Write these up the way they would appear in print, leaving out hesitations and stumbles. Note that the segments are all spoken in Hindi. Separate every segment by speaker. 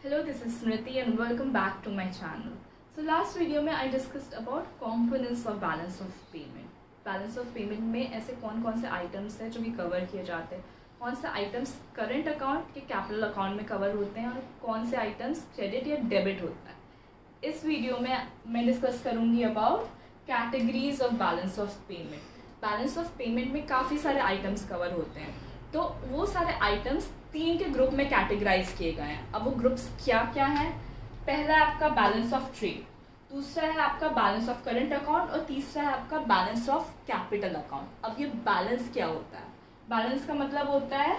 Speaker 1: Hello, this is Smriti and welcome back to my channel. So last video में I discussed about components of balance of payment. Balance of payment में ऐसे कौन कौन से items हैं जो कि cover किए जाते हैं, कौन से items current account के capital account में cover होते हैं और कौन से items credit या debit होता है. इस वीडियो में मैं डिस्कस करूँगी about categories of balance of payment. Balance of payment में काफ़ी सारे items cover होते हैं, तो वो सारे आइटम्स तीन के ग्रुप में कैटेगराइज किए गए हैं. अब वो ग्रुप्स क्या क्या हैं? पहला है आपका बैलेंस ऑफ ट्रेड, दूसरा है आपका बैलेंस ऑफ करंट अकाउंट और तीसरा है आपका बैलेंस ऑफ कैपिटल अकाउंट. अब ये बैलेंस क्या होता है? बैलेंस का मतलब होता है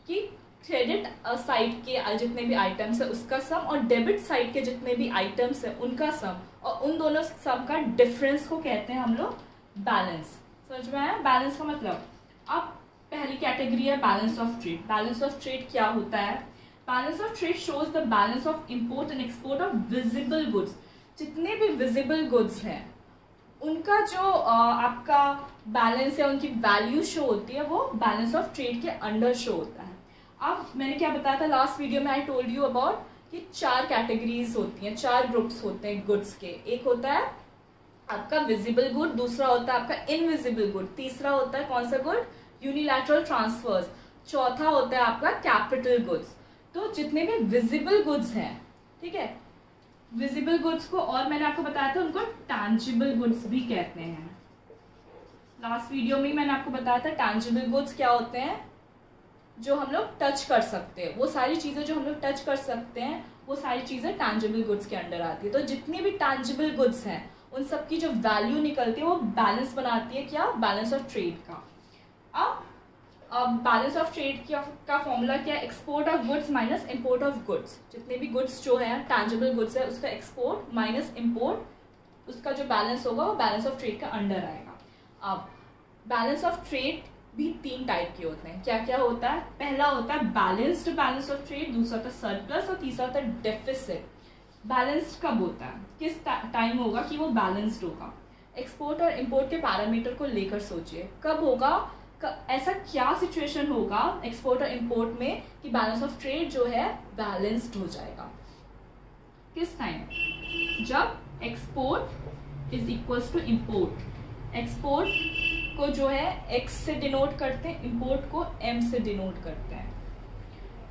Speaker 1: कि क्रेडिट साइड के जितने भी आइटम्स है उसका सम और डेबिट साइड के जितने भी आइटम्स है उनका सम, और उन दोनों सम का डिफरेंस को कहते हैं हम लोग बैलेंस. समझ में आया बैलेंस का मतलब? अब पहली कैटेगरी है balance of trade. Balance of trade क्या होता है? Balance of trade shows the balance of import and export of visible goods. जितने भी विजिबल गुड्स हैं उनका जो आपका बैलेंस है, उनकी वैल्यू शो होती है, वो बैलेंस ऑफ ट्रेड के अंडर शो होता है. अब मैंने क्या बताया था लास्ट वीडियो में? आई टोल्ड यू अबाउट कि चार कैटेगरीज होती हैं, चार ग्रुप्स होते हैं गुड्स के. एक होता है आपका विजिबल गुड, दूसरा होता है आपका इनविजिबल गुड, तीसरा होता है कौन सा गुड? यूनिलैटरल ट्रांसफर्स, चौथा होता है आपका कैपिटल गुड्स. तो जितने भी विजिबल गुड्स हैं, ठीक है, विजिबल गुड्स को, और मैंने आपको बताया था उनको टैंजिबल गुड्स भी कहते हैं. लास्ट वीडियो में मैंने आपको बताया था टैंजिबल गुड्स क्या होते हैं, जो हम लोग टच कर सकते हैं. वो सारी चीजें जो हम लोग टच कर सकते हैं वो सारी चीजें टैंजिबल गुड्स के अंडर आती है. तो जितनी भी टैंजिबल गुड्स हैं उन सबकी जो वैल्यू निकलती है वो बैलेंस बनाती है. क्या? बैलेंस ऑफ ट्रेड का. अब बैलेंस ऑफ ट्रेड का फॉर्मूला क्या है? Export of goods minus import of goods. जितने भी गुड्स जो है टैंजिबल गुड्स है उसका एक्सपोर्ट माइनस इंपोर्ट, उसका जो बैलेंस होगा वो बैलेंस ऑफ ट्रेड का अंडर आएगा. अब बैलेंस ऑफ ट्रेड भी तीन टाइप के होते हैं. क्या क्या होता है? पहला होता है बैलेंस्ड बैलेंस ऑफ ट्रेड, दूसरा होता है सरप्लस और तीसरा होता है डेफिसिट. बैलेंस्ड कब होता है? किस टाइम होगा कि वो बैलेंस्ड होगा? एक्सपोर्ट और इंपोर्ट के पैरामीटर को लेकर सोचिए. कब होगा? ऐसा क्या सिचुएशन होगा एक्सपोर्ट और इंपोर्ट में कि बैलेंस ऑफ ट्रेड जो है बैलेंस्ड हो जाएगा? किस टाइम? जब export is equals to import. Export को जो है एक्स से डिनोट करते हैं, इंपोर्ट को एम से डिनोट करते हैं.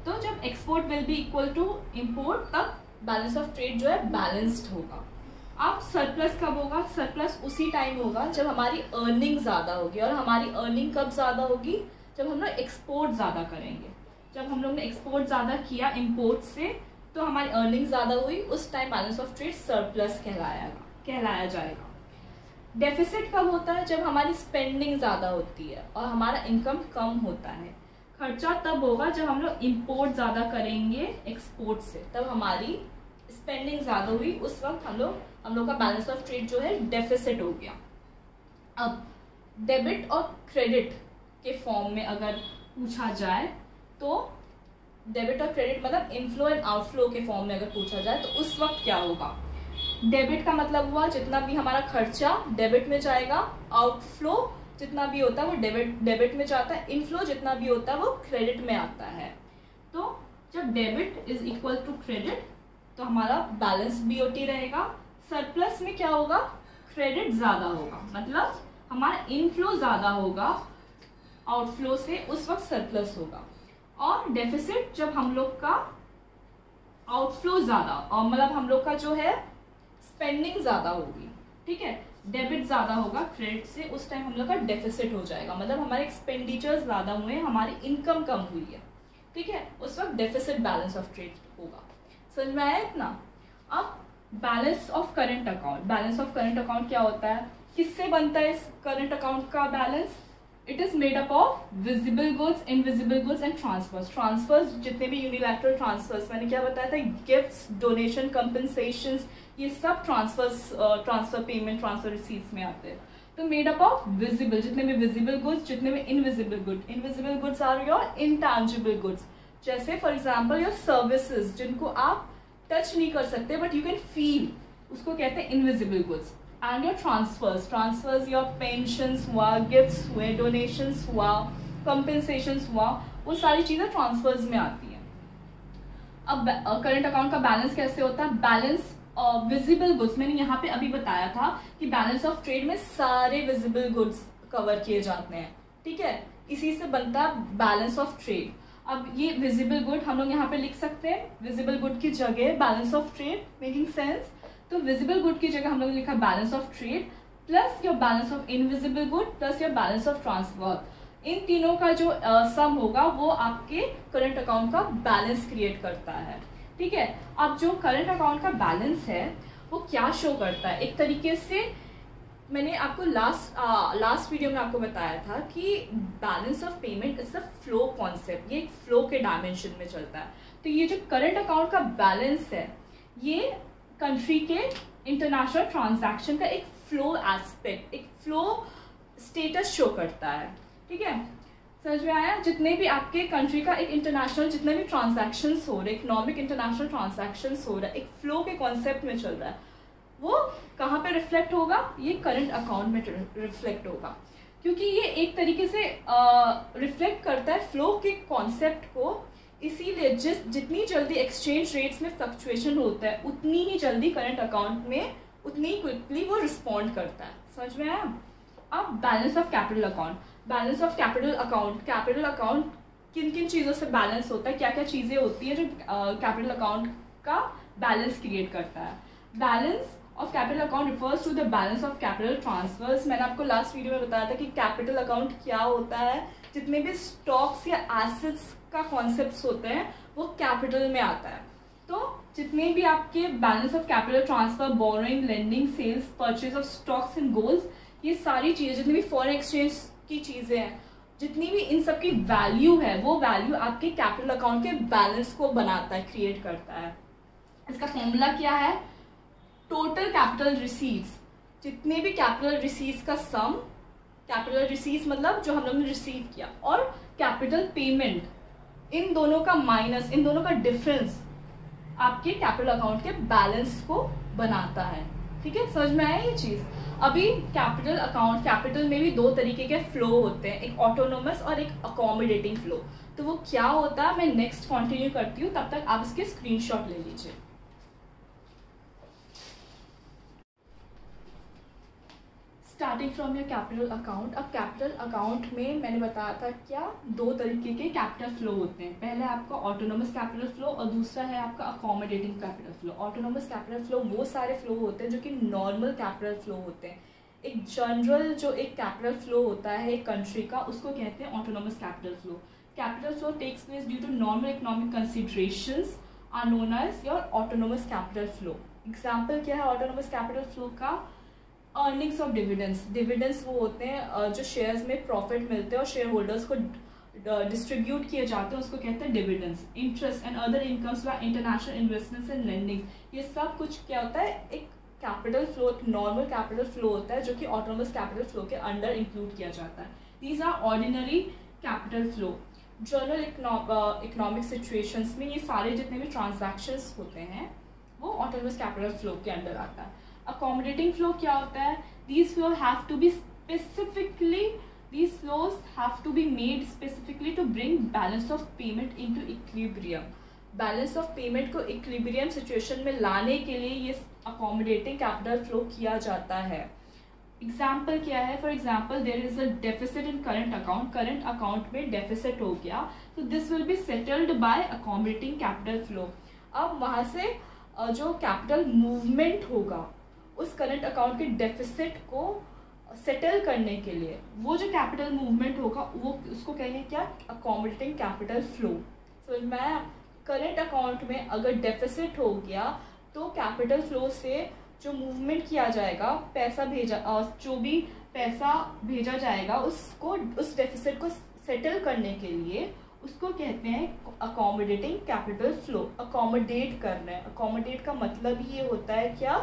Speaker 1: तो जब export will be equal to import तब बैलेंस ऑफ ट्रेड जो है बैलेंस्ड होगा. अब सरप्लस कब होगा? सरप्लस उसी टाइम होगा जब हमारी अर्निंग ज़्यादा होगी. और हमारी अर्निंग कब ज़्यादा होगी? जब हम लोग एक्सपोर्ट ज़्यादा करेंगे. जब हम लोग ने एक्सपोर्ट ज़्यादा किया इंपोर्ट से तो हमारी अर्निंग ज़्यादा हुई, उस time balance of trade surplus कहलाया जाएगा. डेफिसिट कब होता है? जब हमारी स्पेंडिंग ज़्यादा होती है और हमारा इनकम कम होता है. खर्चा तब होगा जब हम लोग इम्पोर्ट ज़्यादा करेंगे एक्सपोर्ट से, तब हमारी स्पेंडिंग ज़्यादा हुई, उस वक्त हम लोग का बैलेंस ऑफ ट्रेड जो है डेफिसिट हो गया. अब डेबिट और क्रेडिट के फॉर्म में अगर पूछा जाए तो डेबिट और क्रेडिट मतलब इनफ्लो एंड आउटफ्लो के फॉर्म में अगर पूछा जाए तो उस वक्त क्या होगा? डेबिट का मतलब हुआ जितना भी हमारा खर्चा डेबिट में जाएगा, आउटफ्लो जितना भी होता है वो डेबिट में जाता है, इनफ्लो जितना भी होता है वो क्रेडिट में आता है. तो जब debit is equal to credit तो हमारा बैलेंस बीओटी रहेगा. सरप्लस में क्या होगा? क्रेडिट ज्यादा होगा, मतलब हमारा इनफ्लो ज्यादा होगा आउटफ्लो से, उस वक्त सरप्लस होगा. और डेफिसिट जब हम लोग का आउटफ्लो ज्यादा और मतलब हम लोग का जो है स्पेंडिंग ज्यादा होगी, ठीक है, डेबिट ज्यादा होगा क्रेडिट से, उस टाइम हम लोग का डेफिसिट हो जाएगा. मतलब हमारे एक्सपेंडिचर ज्यादा हुए, हमारी इनकम कम हुई है, ठीक है, उस वक्त डेफिसिट बैलेंस ऑफ ट्रेड होगा. समझ में आया इतना? अब balance of current account. Balance of current account क्या होता है? किससे बनता है इस करंट अकाउंट का balance? It is made up of visible goods, invisible goods and transfers. Transfers जितने भी यूनिलैटरल ट्रांसफर्स, मैंने क्या बताया था, गिफ्ट्स, डोनेशन, कंपनसेशंस, ये सब ट्रांसफर पेमेंट, ट्रांसफर रिसीट्स में आते हैं. तो मेड अप ऑफ विजिबल, जितने भी विजिबल गुड्स, जितने भी invisible good. Invisible goods are your intangible goods. जैसे फॉर एग्जाम्पल योर सर्विसेज, जिनको आप टच नहीं कर सकते बट यू कैन फील, उसको कहते हैं invisible goods. And your transfers your pensions हुआ, गिफ्ट्स हुए, डोनेशंस हुआ, कंपनसेशंस हुआ, वो सारी चीजें ट्रांसफर्स में आती हैं. अब करंट अकाउंट का बैलेंस कैसे होता है? बैलेंस विजिबल गुड्स, मैंने यहाँ पे अभी बताया था कि बैलेंस ऑफ ट्रेड में सारे विजिबल गुड्स कवर किए जाते हैं, ठीक है, इसी से बनता है बैलेंस ऑफ ट्रेड। अब ये विजिबल गुड हम लोग यहाँ पे लिख सकते हैं, विजिबल गुड की जगह balance of trade, making sense. तो विजिबल गुड की जगह हम लोग लिखा balance of trade plus your balance of invisible good plus your balance of transfer. इन तीनों का जो सम होगा वो आपके करंट अकाउंट का बैलेंस क्रिएट करता है, ठीक है। अब जो करंट अकाउंट का बैलेंस है वो क्या शो करता है? एक तरीके से मैंने आपको लास्ट वीडियो में आपको बताया था कि balance of payment is the flow concept, ये एक फ्लो के डायमेंशन में चलता है। तो ये जो करंट अकाउंट का बैलेंस है ये कंट्री के इंटरनेशनल ट्रांजैक्शन का एक फ्लो एस्पेक्ट, एक फ्लो स्टेटस शो करता है, ठीक है। समझ में आया? जितने भी आपके कंट्री का एक इंटरनेशनल जितने भी ट्रांजैक्शंस हो रहे, इकोनॉमिक इंटरनेशनल ट्रांजैक्शंस हो रहा है, एक फ्लो के कॉन्सेप्ट में चल रहा है, वो कहाँ पे रिफ्लेक्ट होगा? ये करंट अकाउंट में रिफ्लेक्ट होगा, क्योंकि ये एक तरीके से रिफ्लेक्ट करता है फ्लो के कॉन्सेप्ट को। इसीलिए जितनी जल्दी एक्सचेंज रेट्स में फ्लक्चुएशन होता है उतनी ही जल्दी करंट अकाउंट में उतनी क्विकली वो रिस्पॉन्ड करता है। समझ में आया? अब balance of capital account, balance of capital account किन किन चीज़ों से बैलेंस होता है, क्या क्या चीज़ें होती है जो कैपिटल अकाउंट का बैलेंस क्रिएट करता है? Balance of capital account refers to the balance of capital transfers. मैंने आपको लास्ट वीडियो में बताया था कि कैपिटल अकाउंट क्या होता है। जितने भी स्टॉक्स या एसेट्स का कॉन्सेप्ट्स होते हैं वो कैपिटल में आता है। तो जितने भी आपके balance of capital transfer, borrowing, lending, sales, purchase of stocks and golds, ये सारी चीज़ें जितनी भी फॉरेन एक्सचेंज की चीज़ें हैं, जितनी भी इन सब की वैल्यू है वो वैल्यू आपके कैपिटल अकाउंट के बैलेंस को बनाता है, क्रिएट करता है। इसका फॉर्मूला क्या है? टोटल कैपिटल रिसीव्स, जितने भी कैपिटल रिसीव्स का सम, कैपिटल रिसीव्स मतलब जो हम लोग ने रिसीव किया, और कैपिटल पेमेंट, इन दोनों का माइनस, इन दोनों का डिफरेंस आपके कैपिटल अकाउंट के बैलेंस को बनाता है, ठीक है। समझ में आया ये चीज? अभी कैपिटल अकाउंट, कैपिटल में भी दो तरीके के फ्लो होते हैं, एक ऑटोनोमस और एक अकोमोडेटिंग फ्लो। तो वो क्या होता है मैं नेक्स्ट कंटिन्यू करती हूँ, तब तक आप इसके स्क्रीनशॉट ले लीजिए। Starting from your capital account. अब कैपिटल अकाउंट में मैंने बताया था क्या दो तरीके के कैपिटल फ्लो होते हैं। पहले आपका ऑटोनोमस कैपिटल फ्लो और दूसरा है आपका accommodating capital flow. Autonomous capital flow वो सारे फ्लो होते हैं जो कि नॉर्मल कैपिटल फ्लो होते हैं। एक जनरल जो एक कैपिटल फ्लो होता है एक कंट्री का, उसको कहते हैं autonomous capital flow. Capital flow takes place due to normal economic considerations are known as your autonomous capital flow. Example क्या है ऑटोनोमस कैपिटल फ्लो का? Earnings of dividends. डिविडेंड्स वो होते हैं जो शेयर्स में प्रॉफिट मिलते हैं और शेयर होल्डर्स को डिस्ट्रीब्यूट किए जाते हैं, उसको कहते हैं dividends. Interest and other incomes by international investments and lending, ये सब कुछ क्या होता है? एक कैपिटल फ्लो, एक नॉर्मल कैपिटल फ्लो होता है जो कि ऑटोनोमस कैपिटल फ्लो के अंडर इंक्लूड किया जाता है। These are ordinary capital flow. General economic situations में ये सारे जितने भी ट्रांजैक्शंस होते हैं वो ऑटोनोमस कैपिटल फ्लो के अंडर आता है। Accommodating flow क्या होता है? These flows have to be made specifically to bring balance of payment into equilibrium. Balance of payment को equilibrium situation में लाने के लिए ये accommodating capital flow किया जाता है। Example क्या है? For example, there is a deficit in current account. Current account में deficit हो गया, so this will be settled by accommodating capital flow. अब वहाँ से जो कैपिटल मूवमेंट होगा उस करंट अकाउंट के डेफिसिट को सेटल करने के लिए वो जो कैपिटल मूवमेंट होगा वो उसको कहेंगे क्या? Accommodating capital flow. समझ में आया? करंट अकाउंट में अगर डेफिसिट हो गया तो कैपिटल फ्लो से जो मूवमेंट किया जाएगा, पैसा जो भी पैसा भेजा जाएगा उसको, उस डेफिसिट को सेटल करने के लिए उसको कहते हैं अकोमोडेटिंग कैपिटल फ्लो। अकोमोडेट करना है, अकोमोडेट का मतलब ही ये होता है क्या?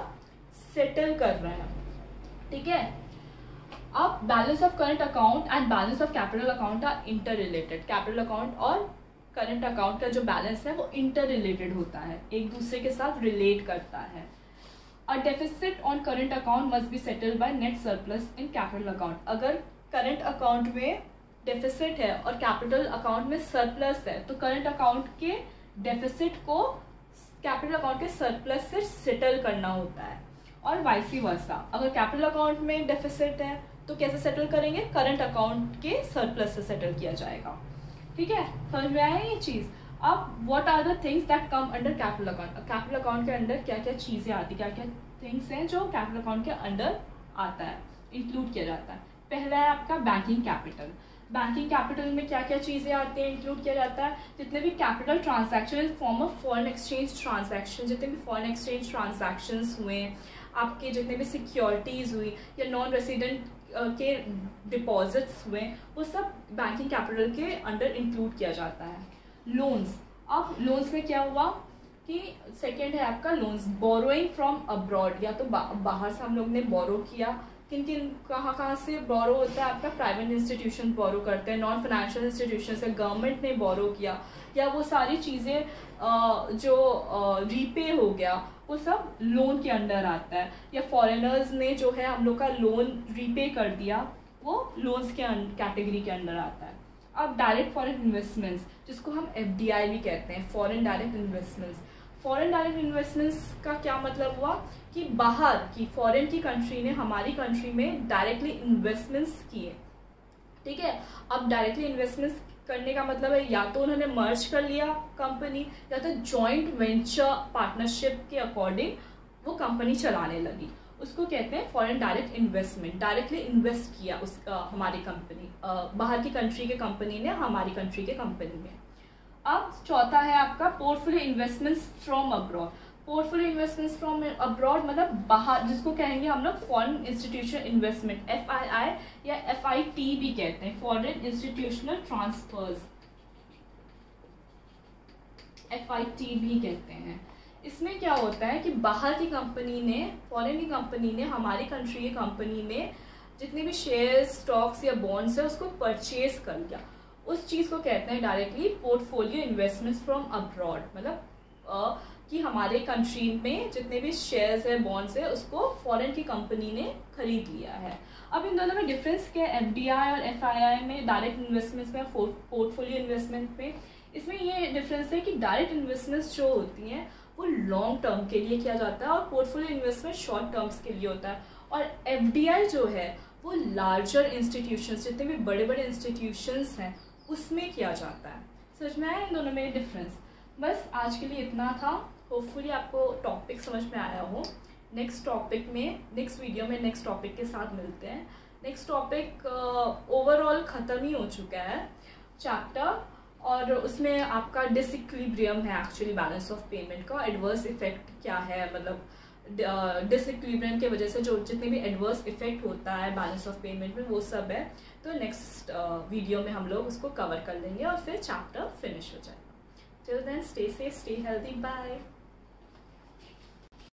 Speaker 1: सेटल कर रहे हैं, ठीक है। अब balance of current account and balance of capital account are interrelated. Capital account और करंट अकाउंट का जो बैलेंस है वो इंटर रिलेटेड होता है, एक दूसरे के साथ रिलेट करता है। अ deficit on current account must be settled by net surplus in capital account. अगर करंट अकाउंट में डेफिसिट है और कैपिटल अकाउंट में सरप्लस है तो करंट अकाउंट के डेफिसिट को कैपिटल अकाउंट के सरप्लस से सेटल करना होता है, और वाइसी वर्सा। अगर कैपिटल अकाउंट में डेफिसिट है तो कैसे सेटल करेंगे, करंट अकाउंट के सरप्लस से सेटल किया जाएगा। ठीक है, समझ में आया ये चीज़। अब what are the things that come under capital account. Capital account के अंदर क्या क्या चीज़ें आती, क्या क्या थिंग्स हैं जो कैपिटल अकाउंट के अंडर आता है, इंक्लूड किया जाता है। पहला है आपका बैंकिंग कैपिटल। बैंकिंग कैपिटल में क्या क्या चीज़ें आती हैं, इंक्लूड किया जाता है। जितने भी capital transaction in form of foreign exchange transaction, जितने भी फॉरेन एक्सचेंज ट्रांजैक्शंस हुए, आपके जितने भी सिक्योरिटीज़ हुई या नॉन रेसिडेंट के डिपॉजिट्स हुए, वो सब बैंकिंग कैपिटल के अंडर इंक्लूड किया जाता है। लोन्स, अब लोन्स में क्या हुआ कि सेकेंड है आपका लोन्स, बोरोइंग फ्रॉम अब्रॉड, या तो बाहर से हम लोग ने बोरो किया। किन किन कहाँ से बोरो होता है आपका, प्राइवेट इंस्टीट्यूशन बोरो करते हैं, नॉन फाइनेंशियल इंस्टीट्यूशन से गवर्नमेंट ने बोरो किया, या वो सारी चीज़ें जो रीपे हो गया वो सब लोन के अंडर आता है। या फॉरेनर्स ने जो है हम लोग का लोन रीपे कर दिया, वो लोन्स के कैटेगरी के अंडर आता है। अब डायरेक्ट फॉरेन इन्वेस्टमेंट्स, जिसको हम FDI भी कहते हैं, foreign direct investments. Foreign direct investments का क्या मतलब हुआ कि बाहर की फॉरेन की कंट्री ने हमारी कंट्री में डायरेक्टली इन्वेस्टमेंट्स किए। ठीक है, अब डायरेक्टली इन्वेस्टमेंट्स करने का मतलब है या तो उन्होंने मर्ज कर लिया कंपनी, या तो जॉइंट वेंचर पार्टनरशिप के अकॉर्डिंग वो कंपनी चलाने लगी, उसको कहते हैं foreign direct investment. Directly invest किया उसका हमारी कंपनी, बाहर की कंट्री के कंपनी ने हमारी कंट्री के कंपनी में। अब चौथा है आपका portfolio investments from abroad. Portfolio investments from abroad मतलब बाहर, जिसको कहेंगे हम लोग फॉरेन इंस्टीट्यूशनल इन्वेस्टमेंट, FII या FIT भी कहते हैं, फॉरेन इंस्टीट्यूशनल ट्रांसफर्स, FIT भी कहते हैं। इसमें क्या होता है कि बाहर की कंपनी ने, फॉरेन की कंपनी ने हमारी कंट्री की कंपनी में जितने भी शेयर्स, स्टॉक्स या बॉन्ड्स है उसको परचेज कर लिया, उस चीज़ को कहते हैं directly portfolio investments from abroad. मतलब कि हमारे कंट्री में जितने भी शेयर्स है, बॉन्ड्स है, उसको फॉरेन की कंपनी ने खरीद लिया है। अब इन दोनों में डिफरेंस क्या है, FDI और FII में, डायरेक्ट इन्वेस्टमेंट्स में, पोर्टफोलियो इन्वेस्टमेंट में। इसमें ये डिफरेंस है कि डायरेक्ट इन्वेस्टमेंट्स जो होती हैं वो लॉन्ग टर्म के लिए किया जाता है, और पोर्टफोलियो इन्वेस्टमेंट शॉर्ट टर्म्स के लिए होता है। और FDI जो है वो लार्जर इंस्टीट्यूशंस, जितने भी बड़े बड़े इंस्टीट्यूशंस हैं उसमें किया जाता है। समझ में आया इन दोनों में डिफरेंस। बस आज के लिए इतना था, होपफुली आपको टॉपिक समझ में आया हो। नेक्स्ट टॉपिक में, नेक्स्ट वीडियो में नेक्स्ट टॉपिक के साथ मिलते हैं। नेक्स्ट टॉपिक ओवरऑल ख़त्म ही हो चुका है चैप्टर, और उसमें आपका डिसइक्विलिब्रियम है एक्चुअली बैलेंस ऑफ पेमेंट का। एडवर्स इफेक्ट क्या है, मतलब डिसइक्विलिब्रियम की वजह से जो जितने भी एडवर्स इफेक्ट होता है बैलेंस ऑफ पेमेंट में, वो सब है। तो नेक्स्ट वीडियो में हम लोग उसको कवर कर लेंगे और फिर चैप्टर फिनिश हो जाएगा। Till then stay safe, stay healthy, bye.